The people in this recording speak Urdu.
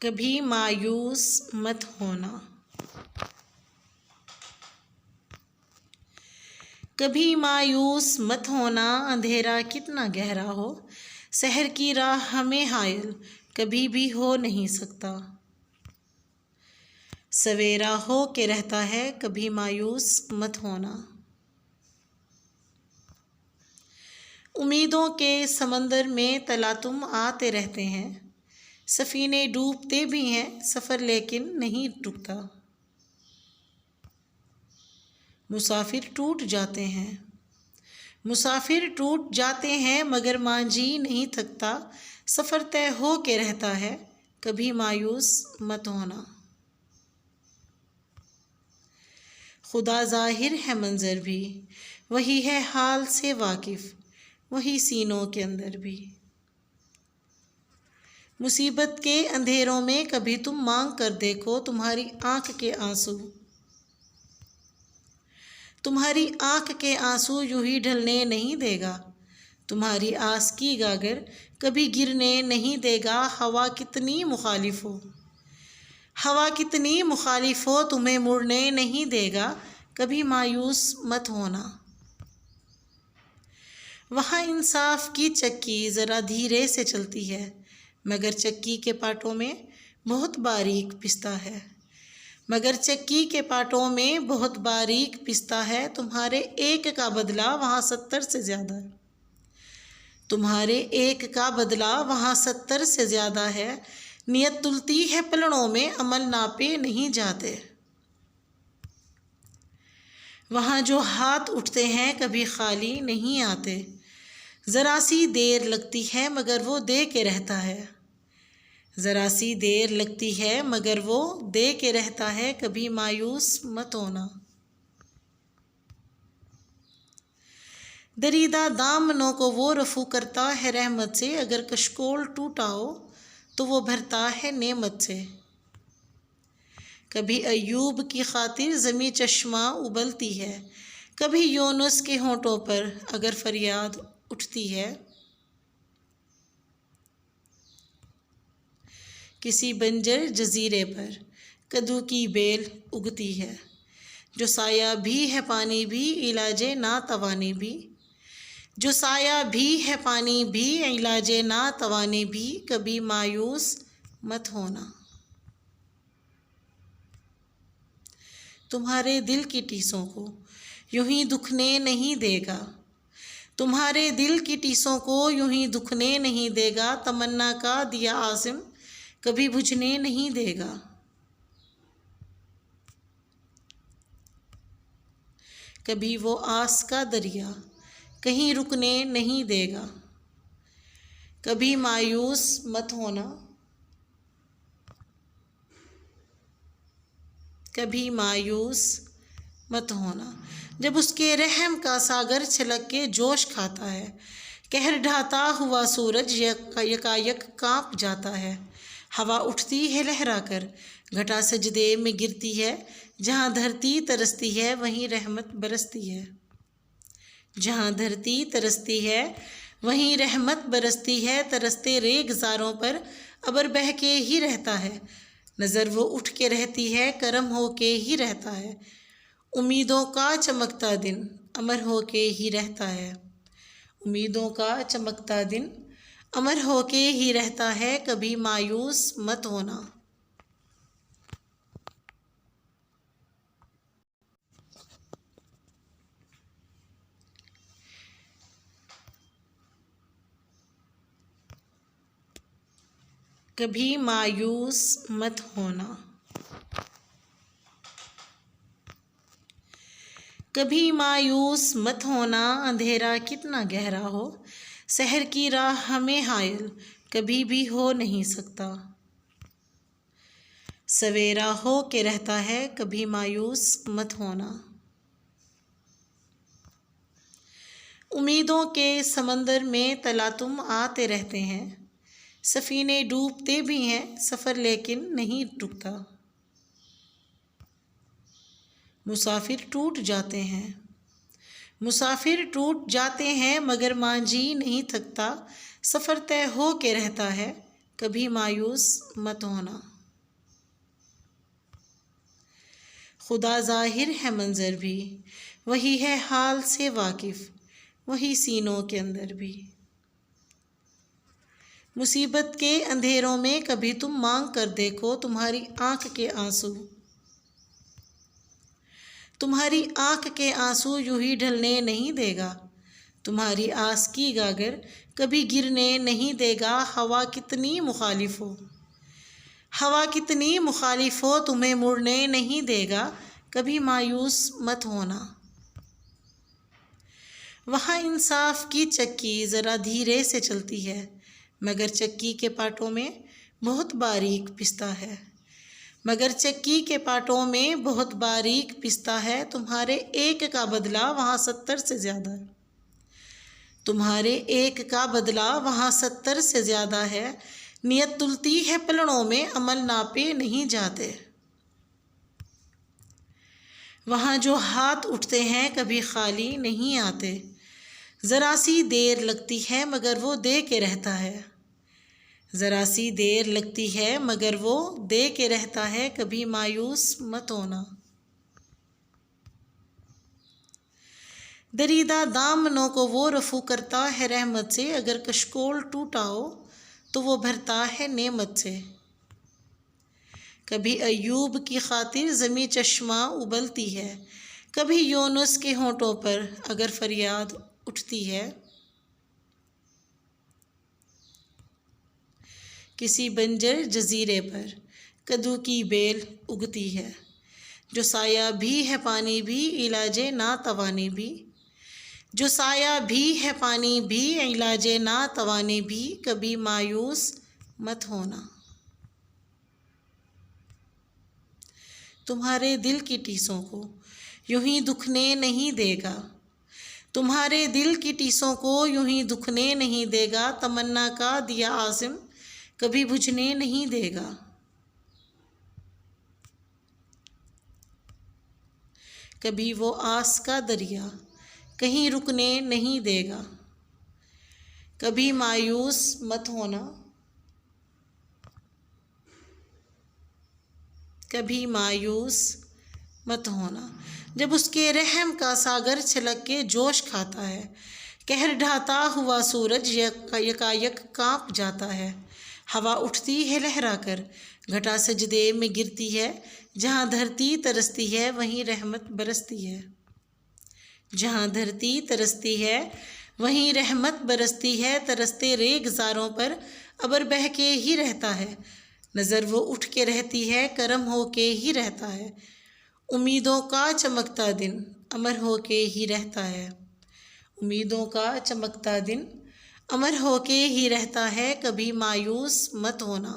کبھی مایوس مت ہونا، کبھی مایوس مت ہونا، اندھیرا کتنا گہرا ہو، سحر کی راہ ہمیں حائل کبھی بھی ہو نہیں سکتا، سویرا ہو کے رہتا ہے کبھی مایوس مت ہونا۔ امیدوں کے سمندر میں تلاطم آتے رہتے ہیں، سفینے ڈوبتے بھی ہیں سفر لیکن نہیں رکتا، مسافر ٹوٹ جاتے ہیں، مسافر ٹوٹ جاتے ہیں مگر مانجھی نہیں تھکتا، سفر طے ہو کے رہتا ہے کبھی مایوس مت ہونا۔ خدا ظاہر ہے منظر بھی، وہی ہے حال سے واقف، وہی سینوں کے اندر بھی، مصیبت کے اندھیروں میں کبھی تم مانگ کر دیکھو، تمہاری آنکھ کے آنسو، تمہاری آنکھ کے آنسو یوں ہی ڈھلنے نہیں دے گا، تمہاری آس کی گاگر کبھی گرنے نہیں دے گا، ہوا کتنی مخالف ہو، ہوا کتنی مخالف ہو تمہیں مڑنے نہیں دے گا، کبھی مایوس مت ہونا۔ وہاں انصاف کی چکی ذرا دھیرے سے چلتی ہے، مگر چکی کے پاٹوں میں بہت باریک پستہ ہے، مگر چکی کے پاٹوں میں بہت باریک پستہ ہے، تمہارے ایک کا بدلہ وہاں 70 سے زیادہ ہے، تمہارے ایک کا بدلہ وہاں 70 سے زیادہ ہے، نیت تلتی ہے پلڑوں میں عمل ناپے نہیں جاتے، وہاں جو ہاتھ اٹھتے ہیں کبھی خالی نہیں آتے، ذرا سی دیر لگتی ہے مگر وہ دے کے رہتا ہے، ذرا سی دیر لگتی ہے مگر وہ دے کے رہتا ہے، کبھی مایوس مت ہونا۔ دریدہ دامنوں کو وہ رفو کرتا ہے رحمت سے، اگر کشکول ٹوٹا ہو تو وہ بھرتا ہے نعمت سے، کبھی ایوب کی خاطر زمیں چشمہ ابلتی ہے، کبھی یونس کے ہونٹوں پر اگر فریاد اٹھتی ہے، کسی بنجر جزیرے پر کدو کی بیل اگتی ہے، جو سایہ بھی ہے پانی بھی علاج ناتوانی بھی، جو سایہ بھی ہے پانی بھی علاج ناتوانی بھی، کبھی مایوس مت ہونا۔ تمہارے دل کی ٹیسوں کو یوں ہی دکھنے نہیں دے گا، تمہارے دل کی ٹیسوں کو یوں ہی دکھنے نہیں دے گا، تمنا کا دیا عازم کبھی بجھنے نہیں دے گا، کبھی وہ آس کا دریا کہیں رکنے نہیں دے گا، کبھی مایوس مت ہونا، کبھی مایوس مت ہونا۔ جب اس کے رحم کا ساگر چھلک کے جوش کھاتا ہے، قہر ڈھاتا ہوا سورج یکایک کانپ جاتا ہے، ہوا اٹھتی ہے لہرا کر، گھٹا سجدے میں گرتی ہے، جہاں دھرتی ترستی ہے وہیں رحمت برستی ہے، جہاں دھرتی ترستی ہے وہیں رحمت برستی ہے، ترستے ریگزاروں پر ابر بہہ کے ہی رہتا ہے، نظر وہ اٹھ کے رہتی ہے کرم ہو کے ہی رہتا ہے، امیدوں کا چمکتا دن امر ہو کے ہی رہتا ہے، امیدوں کا چمکتا دن امر ہو کے ہی رہتا ہے، کبھی مایوس مت ہونا۔ کبھی مایوس مت ہونا، کبھی مایوس مت ہونا، اندھیرا کتنا گہرا ہو، سحر کی راہ ہمیں حائل کبھی بھی ہو نہیں سکتا، سویرا ہو کے رہتا ہے کبھی مایوس مت ہونا۔ امیدوں کے سمندر میں تلاطم آتے رہتے ہیں، سفینے ڈوبتے بھی ہیں سفر لیکن نہیں رکتا، مسافر ٹوٹ جاتے ہیں، مسافر ٹوٹ جاتے ہیں مگر مانجھی نہیں تھکتا، سفر طے ہو کے رہتا ہے کبھی مایوس مت ہونا۔ خدا ظاہر ہے منظر بھی، وہی ہے حال سے واقف، وہی سینوں کے اندر بھی۔ مصیبت کے اندھیروں میں کبھی تم مانگ کر دیکھو تمہاری آنکھ کے آنسو، تمہاری آنکھ کے آنسو یوں ہی ڈھلنے نہیں دے گا، تمہاری آس کی گاگر کبھی گرنے نہیں دے گا، ہوا کتنی مخالف ہو، ہوا کتنی مخالف ہو تمہیں مڑنے نہیں دے گا، کبھی مایوس مت ہونا۔ وہاں انصاف کی چکی ذرا دھیرے سے چلتی ہے، مگر چکی کے پاٹوں میں بہت باریک پستہ ہے، مگر چکی کے پاٹوں میں بہت باریک پستہ ہے، تمہارے ایک کا بدلہ وہاں 70 سے زیادہ ہے، تمہارے ایک کا بدلہ وہاں 70 سے زیادہ ہے، نیت تلتی ہے پلڑوں میں عمل ناپے نہیں جاتے، وہاں جو ہاتھ اٹھتے ہیں کبھی خالی نہیں آتے، ذرا سی دیر لگتی ہے مگر وہ دے کے رہتا ہے، ذرا سی دیر لگتی ہے مگر وہ دے کے رہتا ہے، کبھی مایوس مت ہونا۔ دریدہ دامنوں کو وہ رفو کرتا ہے رحمت سے، اگر کشکول ٹوٹا ہو تو وہ بھرتا ہے نعمت سے، کبھی ایوب کی خاطر زمیں چشمہ ابلتی ہے، کبھی یونس کے ہونٹوں پر اگر فریاد اٹھتی ہے، کسی بنجر جزیرے پر کدو کی بیل اگتی ہے، جو سایہ بھی ہے پانی بھی علاج ناتوانی بھی، جو سایہ بھی ہے پانی بھی علاج ناتوانی بھی، کبھی مایوس مت ہونا۔ تمہارے دل کی ٹیسوں کو یوں ہی دکھنے نہیں دے گا، تمہارے دل کی ٹیسوں کو یوں ہی دکھنے نہیں دے گا، تمنا کا دیا عازم کبھی بجھنے نہیں دے گا، کبھی وہ آس کا دریا کہیں رکنے نہیں دے گا، کبھی مایوس مت ہونا، کبھی مایوس مت ہونا۔ جب اس کے رحم کا ساگر چھلک کے جوش کھاتا ہے، قہر ڈھاتا ہوا سورج یکایک کانپ جاتا ہے، ہوا اٹھتی ہے لہرا کر، گھٹا سجدے میں گرتی ہے، جہاں دھرتی ترستی ہے وہیں رحمت برستی ہے، جہاں دھرتی ترستی ہے وہیں رحمت برستی ہے، ترستے ریگزاروں پر ابر بہہ کے ہی رہتا ہے، نظر وہ اٹھ کے رہتی ہے، کرم ہو کے ہی رہتا ہے، امیدوں کا چمکتا دن امر ہو کے ہی رہتا ہے، امیدوں کا چمکتا دن امر ہو کے ہی رہتا ہے، کبھی مایوس مت ہونا۔